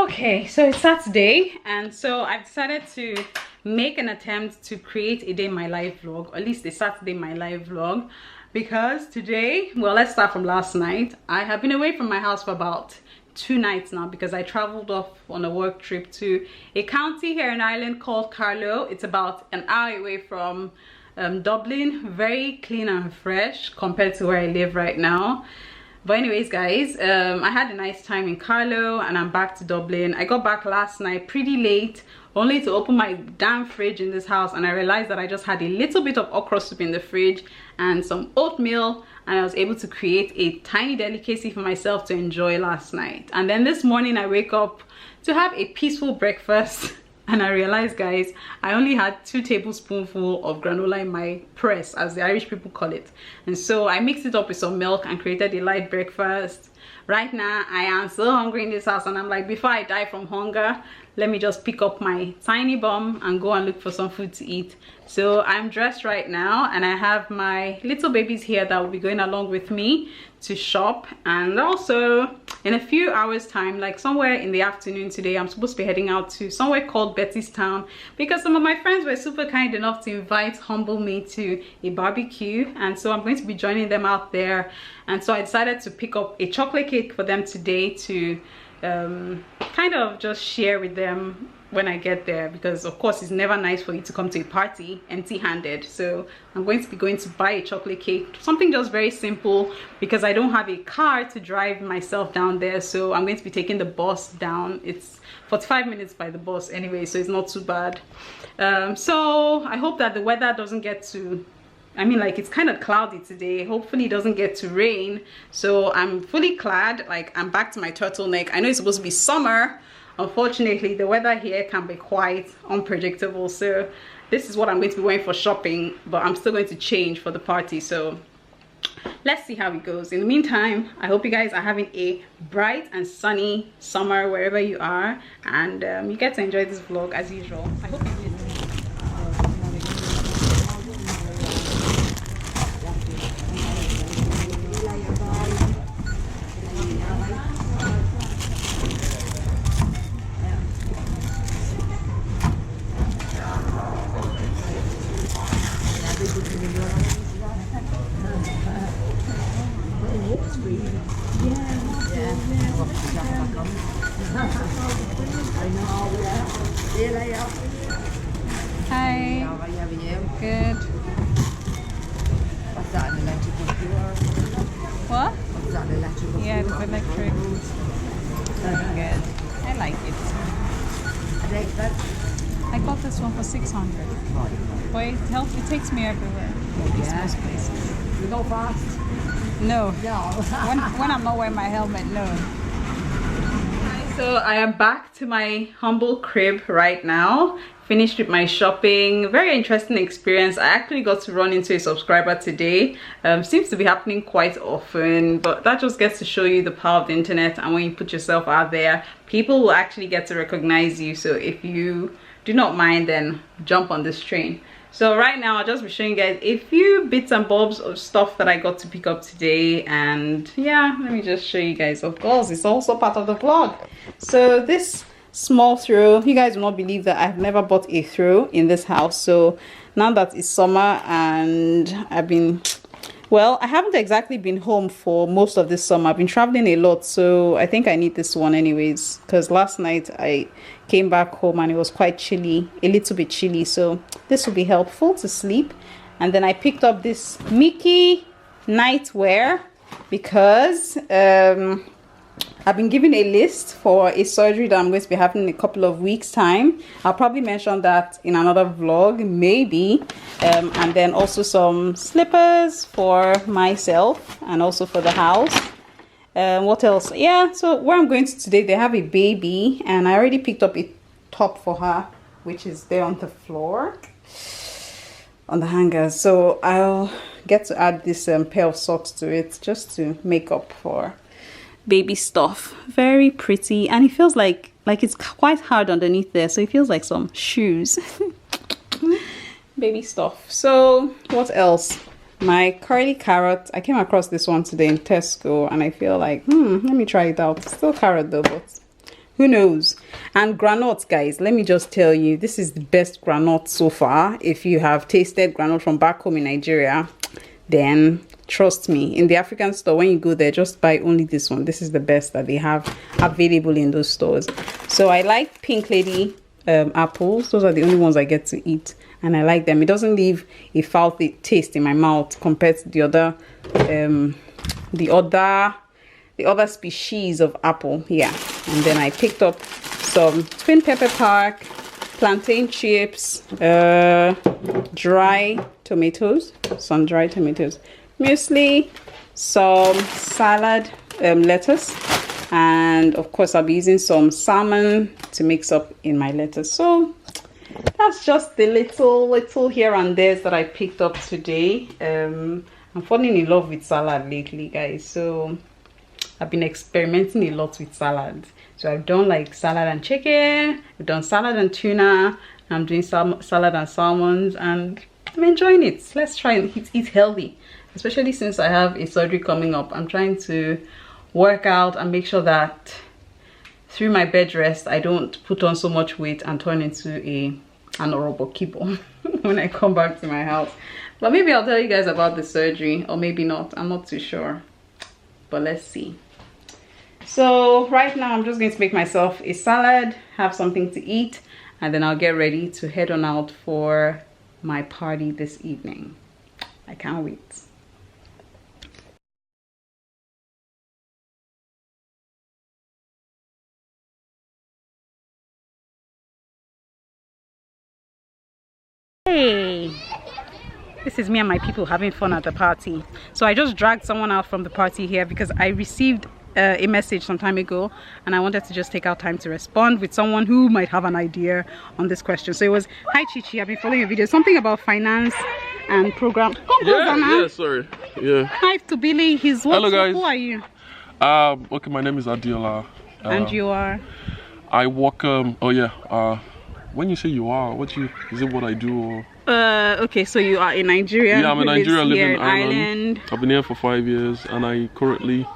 Okay, so it's Saturday, and so I've decided to make an attempt to create a day in my life vlog, or at least a Saturday my life vlog, because today, well, let's start from last night. I have been away from my house for about 2 nights now because I traveled off on a work trip to a county here in Ireland called Carlow. It's about an hour away from Dublin. Very clean and fresh compared to where I live right now. But anyways, guys, I had a nice time in Carlow and I'm back to Dublin. I got back last night pretty late, only to open my damn fridge in this house, and I realized that I just had a little bit of okra soup in the fridge and some oatmeal, and I was able to create a tiny delicacy for myself to enjoy last night. And then this morning I wake up to have a peaceful breakfast. And I realized, guys, I only had 2 tablespoonfuls of granola in my press, as the Irish people call it. And so I mixed it up with some milk and created a light breakfast. Right now, I am so hungry in this house, and I'm like, before I die from hunger, let me just pick up my tiny bum and go and look for some food to eat. So I'm dressed right now, and I have my little babies here that will be going along with me to shop. And also in a few hours time, like somewhere in the afternoon today, I'm supposed to be heading out to somewhere called Bettystown because some of my friends were super kind enough to invite me to a barbecue, and so I'm going to be joining them out there. And so I decided to pick up a chocolate cake for them today to kind of just share with them when I get there, because of course it's never nice for you to come to a party empty-handed. So I'm going to buy a chocolate cake, something just very simple, because I don't have a car to drive myself down there. So I'm going to be taking the bus down. It's 45 minutes by the bus anyway, so it's not too bad. So I hope that the weather doesn't get to, I mean, like, it's kind of cloudy today. Hopefully it doesn't get to rain. So I'm fully clad, like I'm back to my turtleneck. I know it's supposed to be summer. Unfortunately, the weather here can be quite unpredictable. So this is what I'm going to be wearing for shopping, but I'm still going to change for the party. So let's see how it goes. In the meantime, I hope you guys are having a bright and sunny summer wherever you are, and you get to enjoy this vlog as usual. I hope you do. Hi. How are you? Good. What's that, an electrical cure? What? What's that, an electrical Yeah, it's electric. Good. I like it. I got this one for 600. But it helps. It takes me everywhere. It's most places. You go fast? No. No. when I'm not wearing my helmet, no. So I am back to my humble crib right now. Finished with my shopping. Very interesting experience. I actually got to run into a subscriber today. Seems to be happening quite often, but that just gets to show you the power of the internet, and when you put yourself out there, people will actually get to recognize you. So if you do not mind, then jump on this train. So right now I'll just be showing you guys a few bits and bobs of stuff that I got to pick up today. And yeah, let me just show you guys. Of course, it's also part of the vlog. So this small throw, you guys will not believe that I've never bought a throw in this house. So now that it's summer and I haven't exactly been home for most of this summer. I've been traveling a lot, so I think I need this one anyways, because last night I came back home and it was quite chilly, a little bit chilly, so this will be helpful to sleep. And then I picked up this Mickey nightwear because I've been given a list for a surgery that I'm going to be having in a couple of weeks time. I'll probably mention that in another vlog, maybe. And then also some slippers for myself and also for the house. What else? Yeah, so where I'm going to today, they have a baby, and I already picked up a top for her, which is there on the floor, on the hanger. So I'll get to add this pair of socks to it just to make up for baby stuff. Very pretty, and it feels like it's quite hard underneath there, so it feels like some shoes. Baby stuff. So what else? My curly carrot. I came across this one today in Tesco, and I feel like let me try it out. Still carrot though, but Who knows? And granules, guys, let me just tell you, this is the best granite so far. If you have tasted granite from back home in Nigeria, then trust me, in the African store, when you go there, just buy only this one. This is the best that they have available in those stores. So I like Pink Lady apples. Those are the only ones I get to eat, and I like them. It doesn't leave a foul taste in my mouth compared to the other species of apple. Yeah. And then I picked up some twin pepper bark, plantain chips, dry tomatoes, sun-dried tomatoes, muesli, some salad lettuce, and of course I'll be using some salmon to mix up in my lettuce. So that's just the little here and there that I picked up today. I'm falling in love with salad lately, guys. So I've been experimenting a lot with salads. So I've done like salad and chicken, I've done salad and tuna, I'm doing salad and salmons, and I'm enjoying it. Let's try and eat healthy, especially since I have a surgery coming up. I'm trying to work out and make sure that through my bed rest I don't put on so much weight and turn into an orobokibo when I come back to my house. But maybe I'll tell you guys about the surgery, or maybe not. I'm not too sure, but let's see. So right now I'm just going to make myself a salad, have something to eat, and then I'll get ready to head on out for my party this evening. I can't wait. Hey, this is me and my people having fun at the party. So I just dragged someone out from the party here because I received a message some time ago, and I wanted to just take out time to respond with someone who might have an idea on this question. So it was, hi Chichi, I've been following your video, something about finance and program. Yeah, sorry. Yeah. Hi to Billy. He's what? Hello guys. Who are you? Okay, my name is Adiola. And you are? I work when you say you are, is it what I do, or? Okay, so you are in Nigeria. Yeah, I'm in Nigeria, living in Ireland. I've been here for 5 years, and I currently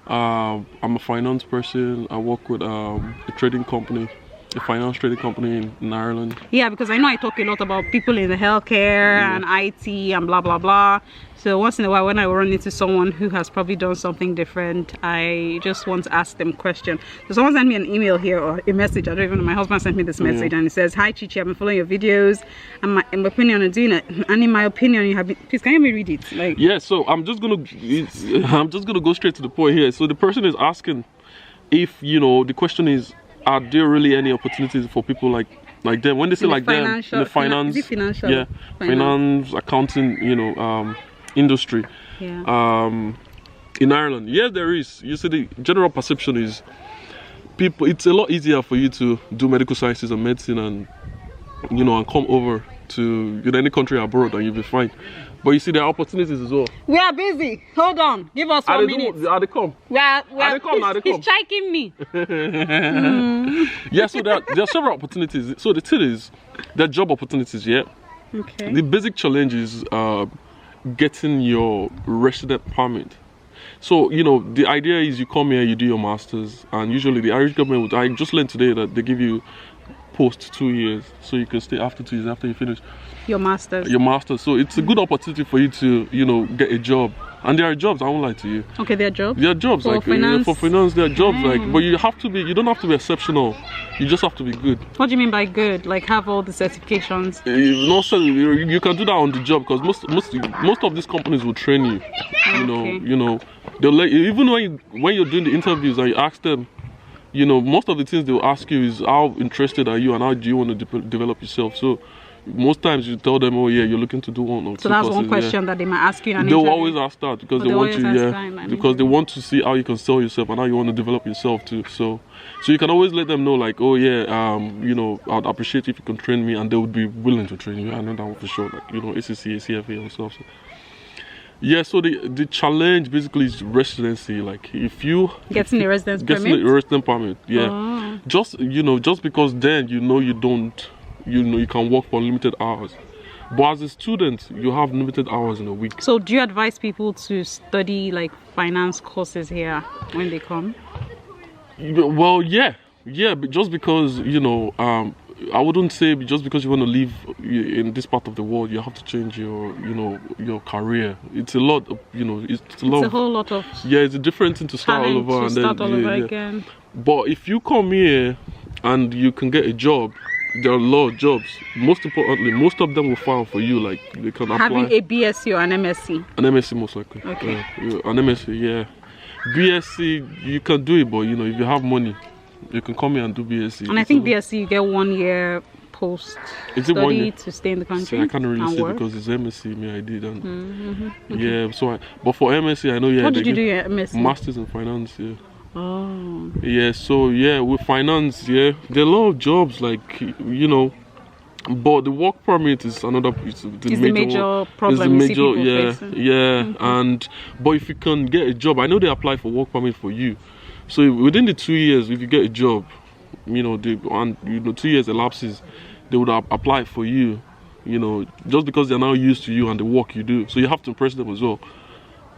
I'm a finance person. I work with a trading company, a finance trading company in Ireland. Yeah, because I know I talk a lot about people in the healthcare and IT and blah blah blah. So once in a while, when I run into someone who has probably done something different, I just want to ask them a question. So someone sent me an email here, or a message, I don't even know. My husband sent me this message, and it says, hi Chichi, I've been following your videos, and my opinion on doing it. And in my opinion, you have been, please can you let me read it? Like, yeah, so I'm just gonna go straight to the point here. So the person is asking if, the question is, are there really any opportunities for people like them, when they say like them in the finance, finance, accounting, industry, in Ireland? Yes, there is. You see, the general perception is it's a lot easier for you to do medical sciences and medicine and and come over to any country abroad and you'll be fine. But you see, there are opportunities as well. We are busy. Hold on. Give us 1 minute. Are they come? He's striking me. Yeah, so there are several opportunities. So the thing is, there are job opportunities, yeah? Okay. The basic challenge is getting your resident permit. So, the idea is you come here, you do your masters, and usually the Irish government I just learned today that they give you post 2 years, so you can stay after 2 years after you finish your masters. So it's a good opportunity for you to get a job, and there are jobs, I won't lie to you. Okay, there are jobs. There are jobs for like finance. For finance there are jobs but you don't have to be exceptional, you just have to be good. What do you mean by good? Like have all the certifications? No, so you can do that on the job, because most of these companies will train you. Okay. They'll let you, even when you're doing the interviews and you ask them, most of the things they'll ask you is how interested are you and how do you want to develop yourself. So most times you tell them, oh yeah, you're looking to do one or two. So that's one question that they might ask you. They'll always ask that because they want to, because they want to see how you can sell yourself and how you want to develop yourself too. So you can always let them know, like, oh yeah, I'd appreciate if you can train me, and they would be willing to train you. I know that one for sure. Like, ACCA, CFA and stuff. So. Yeah, so the challenge basically is residency. Like if you getting a residence permit. Getting a residence permit, yeah. Oh. Just because then you can work for limited hours. But as a student, you have limited hours in a week. So do you advise people to study like finance courses here when they come? Well, yeah. Yeah, but just because, you know, I wouldn't say just because you want to live in this part of the world, you have to change your, you know, your career. It's a lot of, you know, it's a lot. It's a whole lot of. Yeah, it's a different thing to start all over and start then all over again. But if you come here and you can get a job, there are a lot of jobs. Most importantly, most of them will file for you. Like they can apply. Having a BSc or an MSc. An MSc most likely. Okay. An MSc, yeah. BSc, you can do it, but you know, if you have money, you can come here and do BSc. And I think BSc, you get 1 year post study to stay in the country. See, I can't really say because it's MSc, me I did, and yeah. So, but for MSc, I know. Yeah. What did you do your MSc? Masters in finance. Yeah. Oh. Yeah. So yeah, with finance, yeah, there are a lot of jobs, like you know. But the work permit is another. It's the major problem. It's the major, yeah. And but if you can get a job, I know they apply for work permit for you. So within the 2 years, if you get a job, you know, 2 years elapses, they would apply for you. You know, just because they're now used to you and the work you do. So you have to impress them as well.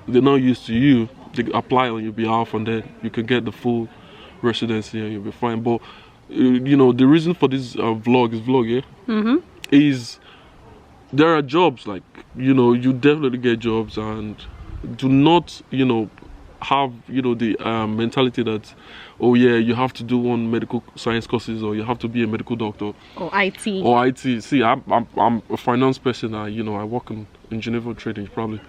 They're now used to you. They apply on your behalf, and then you can get the full residency, and you'll be fine. But you know, the reason for this vlog, is there are jobs, like, you know, you definitely get jobs, and do not, you know, have, you know, the mentality that, oh yeah, you have to do one medical science courses, or you have to be a medical doctor, or IT. Or IT. See, I'm a finance person. You know, I work in Geneva trading. Probably,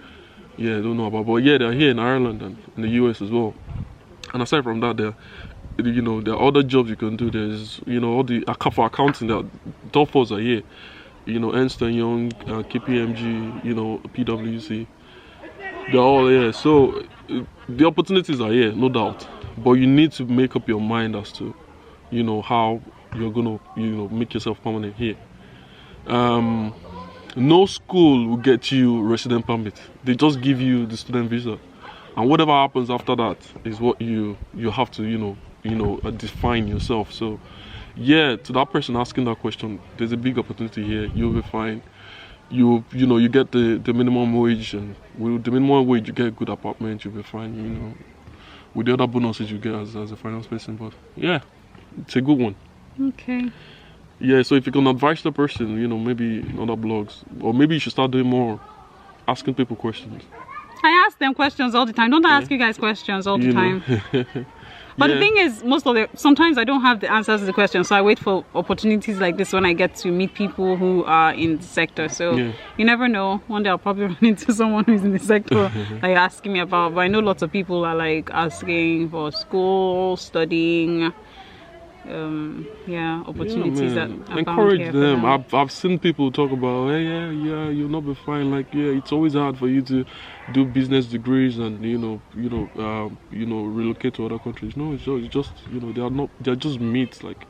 yeah, I don't know about, but yeah, they're here in Ireland and in the US as well. And aside from that, you know, there are other jobs you can do. There's, you know, all the for accounting, the top fours are here. You know, Ernst & Young, KPMG, you know, PwC. They're all here. So the opportunities are here, no doubt. But you need to make up your mind as to, you know, how you're gonna, you know, make yourself permanent here. No school will get you resident permit. They just give you the student visa, and whatever happens after that is what you have to, you know, define yourself. So yeah, to that person asking that question, there's a big opportunity here. You'll be fine. You know, you get the minimum wage, and with the minimum wage you get a good apartment. You'll be fine. You know, with the other bonuses you get as a finance person. But yeah, it's a good one. Okay. Yeah, so if you can advise the person, you know, maybe in other blogs, or maybe you should start doing more asking people questions. I ask them questions all the time. Don't I ask you guys questions all the time? But the thing is, sometimes I don't have the answers to the questions, so I wait for opportunities like this when I get to meet people who are in the sector. So you never know. One day I'll probably run into someone who's in the sector like asking me about. But I know lots of people are like asking for school, studying, opportunities that encourage them. I've seen people talk about, hey, yeah, you'll not be fine. Like, yeah, it's always hard for you to do business degrees and relocate to other countries. No, it's just you know, they're just myths. Like,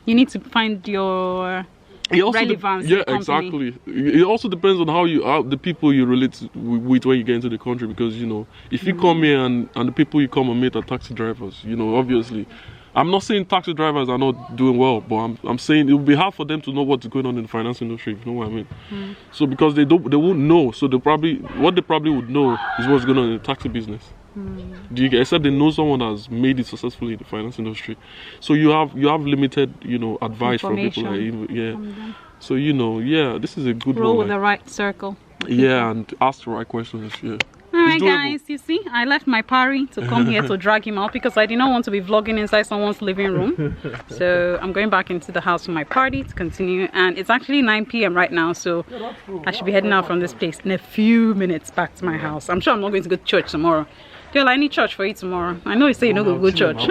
you need to find your relevance. Yeah, exactly. It also depends on how the people you relate with when you get into the country, because you know, if you come here and the people you come and meet are taxi drivers, you know, obviously. I'm not saying taxi drivers are not doing well, but I'm saying it will be hard for them to know what's going on in the finance industry, if you know what I mean. So because they won't know, so what they probably would know is what's going on in the taxi business. Do you get? Except they know someone that's made it successfully in the finance industry. So you have limited, you know, advice from people like So you know, yeah, this is a good roll one. With the right circle. Yeah, and ask the right questions. Yeah. Alright guys, you see, I left my party to come here to drag him out because I did not want to be vlogging inside someone's living room. So I'm going back into the house for my party to continue, and it's actually 9 p.m. right now, so I should be heading out from this place in a few minutes back to my house. I'm sure I'm not going to go to church tomorrow. Girl, I need church for you tomorrow. I know you say you don't go to church.